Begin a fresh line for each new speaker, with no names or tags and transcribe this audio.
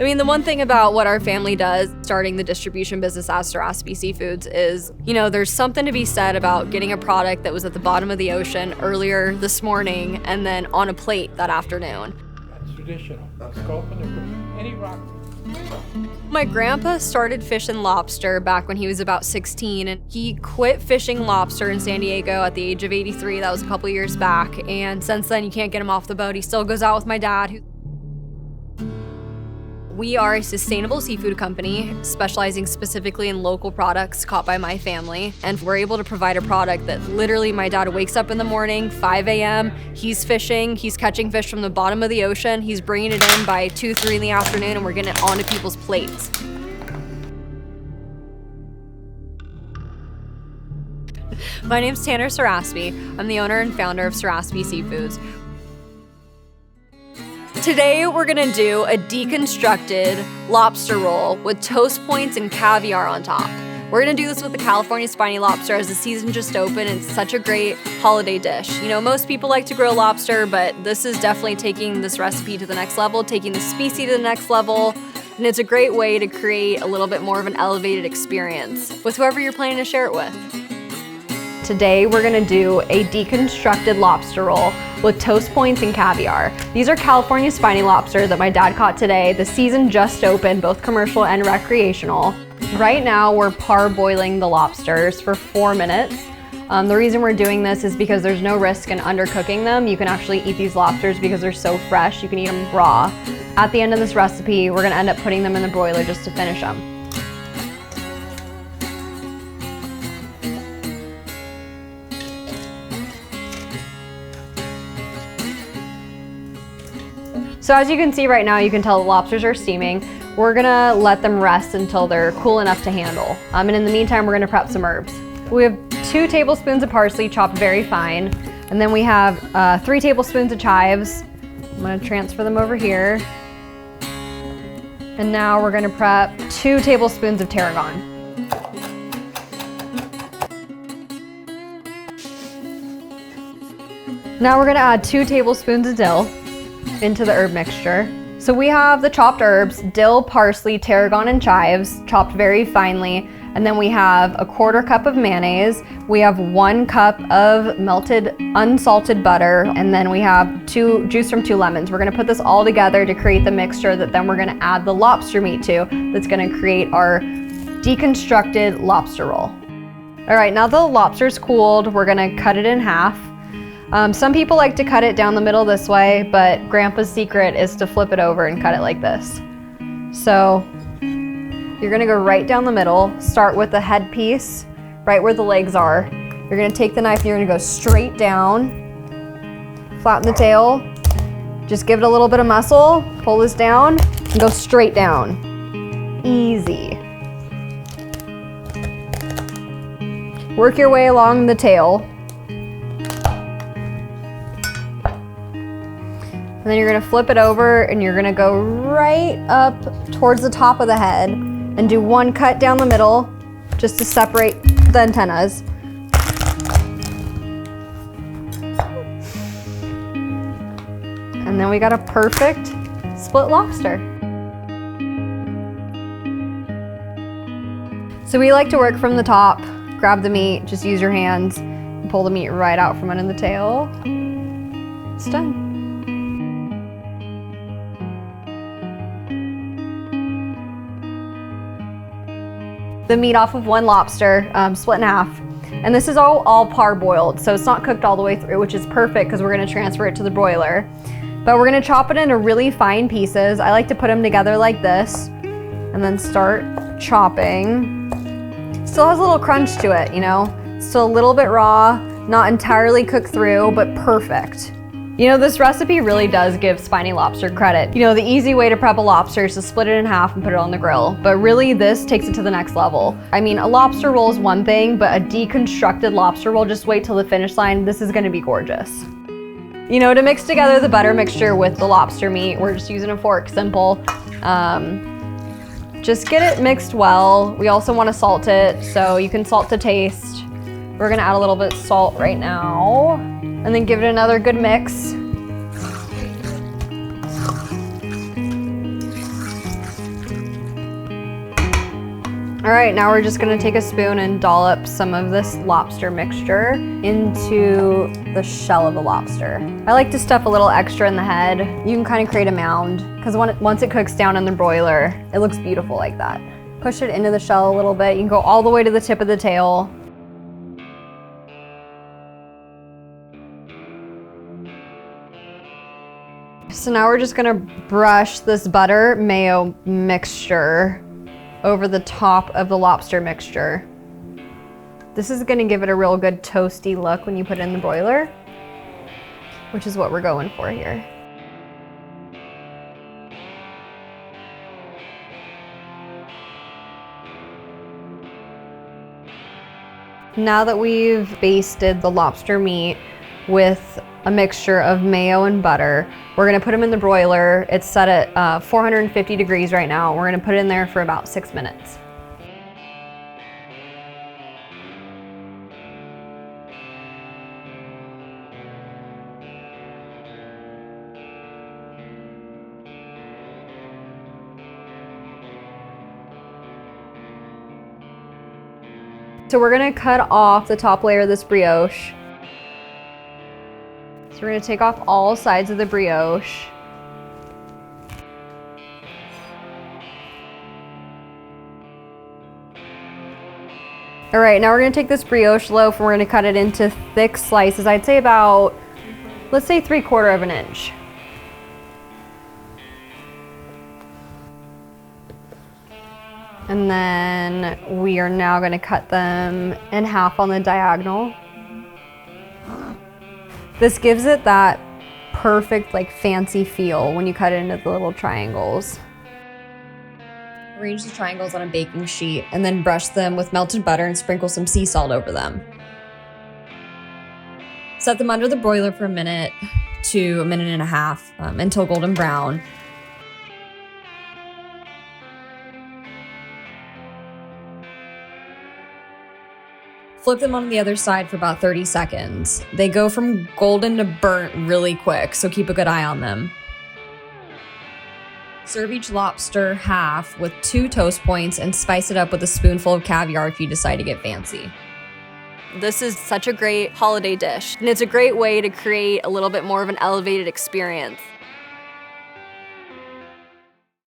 I mean, the one thing about what our family does, starting the distribution business as Saraspe Seafoods, is, you know, there's something to be said about getting a product that was at the bottom of the ocean earlier this morning and then on a plate that afternoon.
That's traditional. Sculpin or any rock.
My grandpa started fishing lobster back when he was about 16, and he quit fishing lobster in San Diego at the age of 83. That was a couple years back, and since then you can't get him off the boat. He still goes out with my dad. We are a sustainable seafood company specializing specifically in local products caught by my family, and we're able to provide a product that literally my dad wakes up in the morning, 5 a.m., he's fishing, he's catching fish from the bottom of the ocean, he's bringing it in by 2, 3 in the afternoon, and we're getting it onto people's plates. My name's Tanner Saraspe. I'm the owner and founder of Saraspe Seafoods. Today, we're gonna do a deconstructed lobster roll with toast points and caviar on top. We're gonna do this with the California spiny lobster as the season just opened. It's such a great holiday dish. You know, most people like to grill lobster, but this is definitely taking this recipe to the next level, taking the species to the next level, and it's a great way to create a little bit more of an elevated experience with whoever you're planning to share it with. Today, we're gonna do a deconstructed lobster roll with toast points and caviar. These are California spiny lobster that my dad caught today. The season just opened, both commercial and recreational. Right now, we're parboiling the lobsters for 4 minutes. The reason we're doing this is because there's no risk in undercooking them. You can actually eat these lobsters because they're so fresh, you can eat them raw. At the end of this recipe, we're gonna end up putting them in the broiler just to finish them. So as you can see right now, you can tell the lobsters are steaming. We're gonna let them rest until they're cool enough to handle. And in the meantime, we're gonna prep some herbs. We have 2 tablespoons of parsley chopped very fine. And then we have 3 tablespoons of chives. I'm gonna transfer them over here. And now we're gonna prep 2 tablespoons of tarragon. Now we're gonna add 2 tablespoons of dill into the herb mixture. So we have the chopped herbs, dill, parsley, tarragon, and chives, chopped very finely. And then we have a 1/4 cup of mayonnaise. We have 1 cup of melted unsalted butter. And then we have juice from 2 lemons. We're gonna put this all together to create the mixture that then we're gonna add the lobster meat to. That's gonna create our deconstructed lobster roll. All right, now the lobster's cooled, we're gonna cut it in half. Some people like to cut it down the middle this way, but Grandpa's secret is to flip it over and cut it like this. So you're gonna go right down the middle, start with the head piece, right where the legs are. You're gonna take the knife and you're gonna go straight down, flatten the tail, just give it a little bit of muscle, pull this down, and go straight down. Easy. Work your way along the tail. And then you're gonna flip it over and you're gonna go right up towards the top of the head and do 1 cut down the middle just to separate the antennas. And then we got a perfect split lobster. So we like to work from the top, grab the meat, just use your hands, and pull the meat right out from under the tail. It's done. The meat off of 1 lobster, split in half. And this is all parboiled, so it's not cooked all the way through, which is perfect because we're gonna transfer it to the broiler. But we're gonna chop it into really fine pieces. I like to put them together like this and then start chopping. Still has a little crunch to it, you know? Still a little bit raw, not entirely cooked through, but perfect. You know, this recipe really does give spiny lobster credit. You know, the easy way to prep a lobster is to split it in half and put it on the grill. But really, this takes it to the next level. I mean, a lobster roll is one thing, but a deconstructed lobster roll, just wait till the finish line. This is gonna be gorgeous. You know, to mix together the butter mixture with the lobster meat, we're just using a fork, simple. Just get it mixed well. We also wanna salt it, so you can salt to taste. We're gonna add a little bit of salt right now. And then give it another good mix. All right, now we're just gonna take a spoon and dollop some of this lobster mixture into the shell of the lobster. I like to stuff a little extra in the head. You can kind of create a mound, because once it cooks down in the broiler, it looks beautiful like that. Push it into the shell a little bit. You can go all the way to the tip of the tail. So now we're just gonna brush this butter mayo mixture over the top of the lobster mixture. This is gonna give it a real good toasty look when you put it in the broiler, which is what we're going for here. Now that we've basted the lobster meat with a mixture of mayo and butter, we're gonna put them in the broiler. It's set at 450 degrees right now. We're gonna put it in there for about 6 minutes. So we're gonna cut off the top layer of this brioche. So we're gonna take off all sides of the brioche. All right, now we're gonna take this brioche loaf and we're gonna cut it into thick slices. I'd say about, let's say 3/4 of an inch. And then we are now gonna cut them in half on the diagonal. This gives it that perfect, like, fancy feel when you cut it into the little triangles. Arrange the triangles on a baking sheet and then brush them with melted butter and sprinkle some sea salt over them. Set them under the broiler for a minute to a minute and a half until golden brown. Flip them on the other side for about 30 seconds. They go from golden to burnt really quick, so keep a good eye on them. Serve each lobster half with 2 toast points and spice it up with a spoonful of caviar if you decide to get fancy. This is such a great holiday dish, and it's a great way to create a little bit more of an elevated experience.